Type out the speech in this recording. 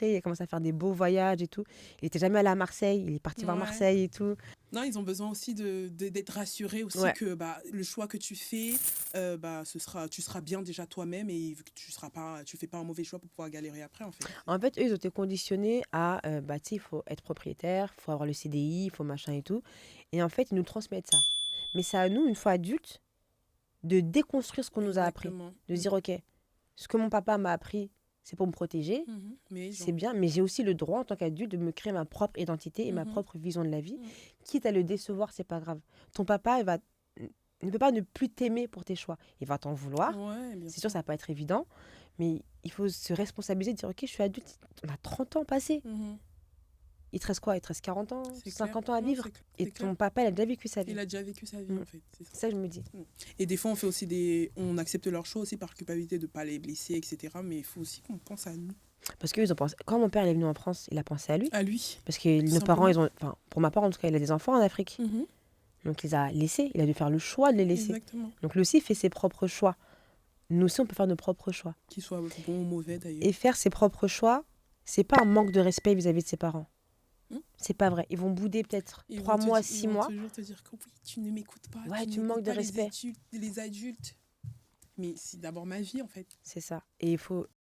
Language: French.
Il a commencé à faire des beaux voyages et tout. Il était jamais allé à Marseille. Il est parti voir Ouais. Marseille et tout. Non, ils ont besoin aussi d'être rassurés aussi Ouais. que le choix que tu fais, tu seras bien déjà toi-même et que tu fais pas un mauvais choix pour pouvoir galérer après en fait. En fait, eux, ils ont été conditionnés à, tu sais, il faut être propriétaire, il faut avoir le CDI, il faut machin et tout. Et en fait, ils nous transmettent ça. Mais c'est à nous, une fois adultes, de déconstruire ce qu'on nous a appris. Exactement. De se dire, OK, ce que mon papa m'a appris, c'est pour me protéger, Mais c'est bien, mais j'ai aussi le droit en tant qu'adulte de me créer ma propre identité et ma propre vision de la vie. Mhm. Quitte à le décevoir, c'est pas grave. Ton papa, ne peut pas ne plus t'aimer pour tes choix. Il va t'en vouloir. Ouais, bien C'est sûr, sûr. ça va pas être évident, mais il faut se responsabiliser, de dire, OK, je suis adulte, on a 30 ans passés. Mhm. Il te reste quoi? Il te reste 40 ans, C'est clair. 50 ans à Non, vivre. Et c'est clair. ton papa, il a déjà vécu sa vie. Il a déjà vécu sa vie Mm. en fait. C'est ça. C'est ça que je me dis. Et des fois, on fait aussi on accepte leur choix aussi par culpabilité de pas les blesser, etc. Mais il faut aussi qu'on pense à nous. Parce que ils ont pensé... Quand mon père il est venu en France, il a pensé à lui. À lui. Parce que nos parents, ils ont... Enfin, pour ma part, en tout cas, il a des enfants en Afrique. Mhm. Donc, il les a laissés. Il a dû faire le choix de les laisser. Exactement. Donc, lui aussi, il fait ses propres choix. Nous aussi, on peut faire nos propres choix. Qu'ils soient bons ou mauvais d'ailleurs. Et faire ses propres choix, c'est pas un manque de respect vis-à-vis de ses parents. C'est pas vrai. Ils vont bouder peut-être 3 mois, 6 mois. Ils vont toujours te dire que oui, tu ne m'écoutes pas. Ouais, tu n'écoutes manques de pas respect. les adultes. Mais c'est d'abord ma vie en fait. C'est ça. Et il faut